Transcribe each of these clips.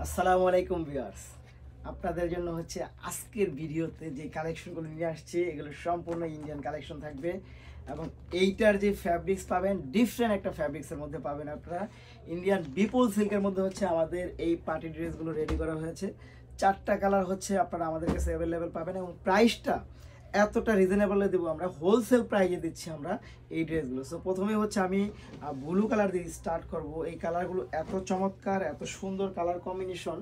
আসসালামু আলাইকুম ভিউয়ার্স, আপনাদের জন্য হচ্ছে আজকের ভিডিওতে যে কালেকশনগুলো নিয়ে আসছে এগুলো সম্পূর্ণ ইন্ডিয়ান কালেকশন থাকবে এবং এইটার যে ফ্যাব্রিক্স পাবেন ডিফারেন্ট একটা ফ্যাব্রিক্সের মধ্যে পাবেন আপনারা। ইন্ডিয়ান বিপুল সিল্কের মধ্যে হচ্ছে আমাদের এই পার্টি ড্রেসগুলো রেডি করা হয়েছে। 4টা কালার হচ্ছে আপনারা আমাদের কাছে অ্যাভেলেবেল পাবেন এবং প্রাইসটা এতটা রিজনেবলে দেবো, আমরা হোলসেল প্রাইসে দিচ্ছি আমরা এই ড্রেসগুলো। সো প্রথমে হচ্ছে আমি ব্লু কালার দিয়ে স্টার্ট করব। এই কালারগুলো এত চমৎকার, এত সুন্দর কালার কম্বিনেশন,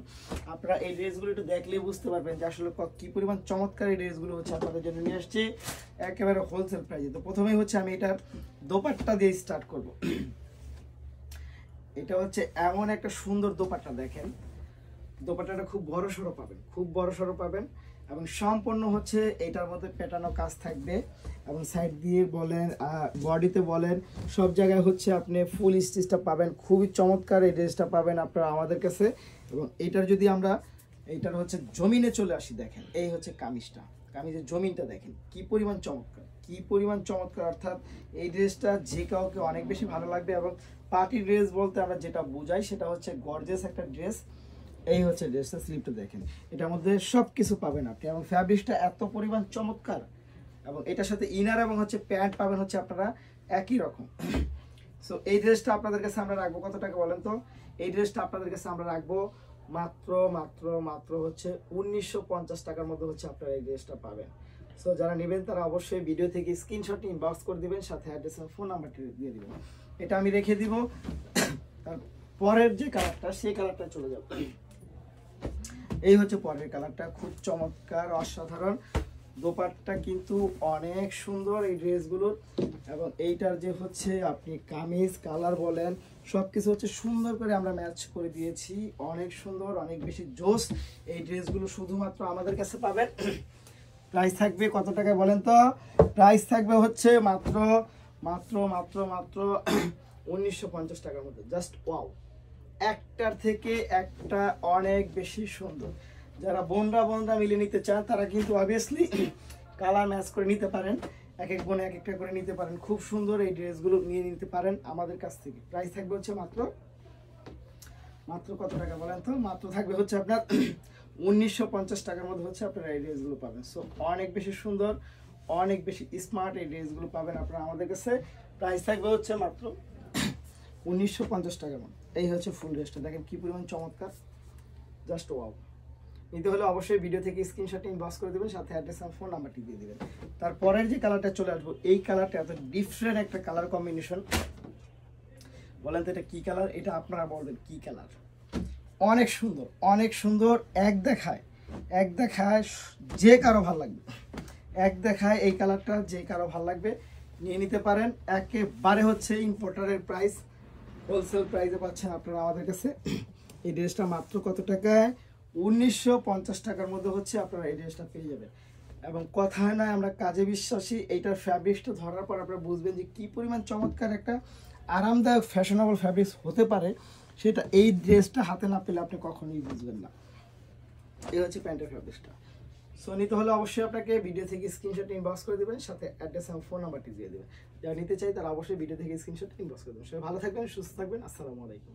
আপনারা এই ড্রেসগুলো একটু দেখলেই বুঝতে পারবেন যে আসলে কী পরিমাণ চমৎকার এই ড্রেসগুলো হচ্ছে আপনাদের জন্য নিয়ে আসছি একেবারে হোলসেল প্রাইসে। তো প্রথমেই হচ্ছে আমি এটার দোপাট্টা দিয়ে স্টার্ট করব। এটা হচ্ছে এমন একটা সুন্দর দোপাট্টা, দেখেন দোপাট্টাটা খুব বড় সড়ো পাবেন, খুব বড় সড়ো পাবেন এবং সম্পূর্ণ হচ্ছে এটার মধ্যে পেটানো কাজ থাকবে এবং সাইড দিয়ে বলেন বডিতে বলেন সব জায়গায় হচ্ছে আপনি ফুল স্টিচটা পাবেন। খুবই চমৎকার এই ড্রেসটা পাবেন আপনারা আমাদের কাছে। এবং এইটার যদি আমরা এইটার হচ্ছে জমিনে চলে আসি, দেখেন এই হচ্ছে কামিজটা, কামিজের জমিনটা দেখেন কি পরিমাণ চমৎকার, কি পরিমাণ চমৎকার। অর্থাৎ এই ড্রেসটা যে কাউকে অনেক বেশি ভালো লাগবে এবং পার্টি ড্রেস বলতে আমরা যেটা বোঝাই সেটা হচ্ছে গর্জিয়াস একটা ড্রেস। এই হচ্ছে ড্রেসটা, স্লিপটা দেখেন, এটার মধ্যে সব কিছু পাবেন আপনি এবং ফ্যাব্রিকটা এত পরিমাণ চমৎকার এবং এটার সাথে ইনার এবং হচ্ছে প্যান্ট পাবেন হচ্ছে আপনারা একই রকম। সো এই ড্রেসটা আপনাদের কাছে আমরা রাখবো কত টাকা বলেন তো? এই ড্রেসটা আপনাদের কাছে আমরা রাখবো মাত্র মাত্র মাত্র হচ্ছে 1950 টাকার মধ্যে হচ্ছে আপনারা এই ড্রেসটা পাবেন। সো যারা নেবেন তারা অবশ্যই ভিডিও থেকে স্ক্রিনশট ইনবক্স করে দিবেন, সাথে অ্যাড্রেস আর ফোন নাম্বারটি দিয়ে দিবেন। এটা আমি রেখে দিব। তার পরের যে কালারটা সেই কালারটা চলে যাবে। এই হচ্ছে পরের কালারটা, খুব চমৎকার অসাধারণ। দোপাট্টা কিন্তু অনেক সুন্দর এই ড্রেসগুলোর এবং এইটার যে হচ্ছে আপনি কামিজ কালার বলেন সব কিছু হচ্ছে সুন্দর করে আমরা ম্যাচ করে দিয়েছি, অনেক সুন্দর, অনেক বেশি জোস। এই ড্রেসগুলো শুধুমাত্র আমাদের কাছে পাবেন। প্রাইস থাকবে কত টাকা বলেন তো? প্রাইস থাকবে হচ্ছে মাত্র মাত্র মাত্র মাত্র 1950 টাকার মধ্যে। জাস্ট ওয়াও, একটার থেকে একটা অনেক বেশি সুন্দর। যারা বোনরা মিলে নিতে চান তারা কিন্তু অবভিয়াসলি কালার ম্যাচ করে নিতে পারেন, এক এক বোনে এক একটা করে নিতে পারেন। খুব সুন্দর এই ড্রেসগুলো নিয়ে নিতে পারেন আমাদের কাছ থেকে। প্রাইস থাকবে হচ্ছে মাত্র মাত্র কত টাকা বলেন তো? মাত্র থাকবে হচ্ছে আপনার 1950 টাকার মধ্যে হচ্ছে আপনারা এই ড্রেসগুলো পাবেন। সো অনেক বেশি সুন্দর, অনেক বেশি স্মার্ট এই ড্রেসগুলো পাবেন আপনারা আমাদের কাছে। প্রাইস থাকবে হচ্ছে মাত্র 1950 টাকার মধ্যে। এই হচ্ছে ফুল ড্রেসটা, দেখেন কি পরিমাণ চমৎকার, জাস্ট ওয়াও। নিতে হলে অবশ্যই ভিডিও থেকে স্ক্রিনশট ইনবক্স করে দেবেন, সাথে অ্যাড্রেস আর ফোন নাম্বারটি দিয়ে দিবেন। তারপরের যে কালারটা চলে আসবো, এই কালারটা এত ডিফারেন্ট একটা কালার কম্বিনেশন, বলেন তো এটা কি কালার? এটা আপনারা বলবেন কি কালার। অনেক সুন্দর, অনেক সুন্দর, এক দেখায় যে কারো ভালো লাগবে, এক দেখায় এই কালারটা যে কারো ভালো লাগবে নিয়ে নিতে পারেন। একেবারে হচ্ছে ইম্পোর্টারের প্রাইস, হোলসেল প্রাইসে পাচ্ছেন আপনারা আমাদের কাছে। এই ড্রেসটা মাত্র কত টাকায়? 1950 টাকার মধ্যে হচ্ছে আপনারা এই ড্রেসটা পেয়ে যাবেন। এবং কথায় নয়, আমরা কাজে বিশ্বাসী। এইটার ফ্যাব্রিক্সটা ধরার পর আপনারা বুঝবেন যে কী পরিমাণ চমৎকার একটা আরামদায়ক ফ্যাশনেবল ফ্যাব্রিক্স হতে পারে, সেটা এই ড্রেসটা হাতে না পেলে আপনি কখনোই বুঝবেন না। এই হচ্ছে প্যান্টের ফ্যাব্রিক্সটা। সো নিতে হলে অবশ্যই আপনাকে ভিডিও থেকে স্ক্রিনশট ইনবক্স করে দেবেন, সাথে অ্যাড্রেস এবং ফোন নাম্বারটি দিয়ে দেবেন। যারা নিতে চাই তারা অবশ্যই ভিডিও থেকে স্ক্রিনশট ইনবক্স করে দেবেন। সবাই ভালো থাকবেন, সুস্থ থাকবেন। আসসালামু আলাইকুম।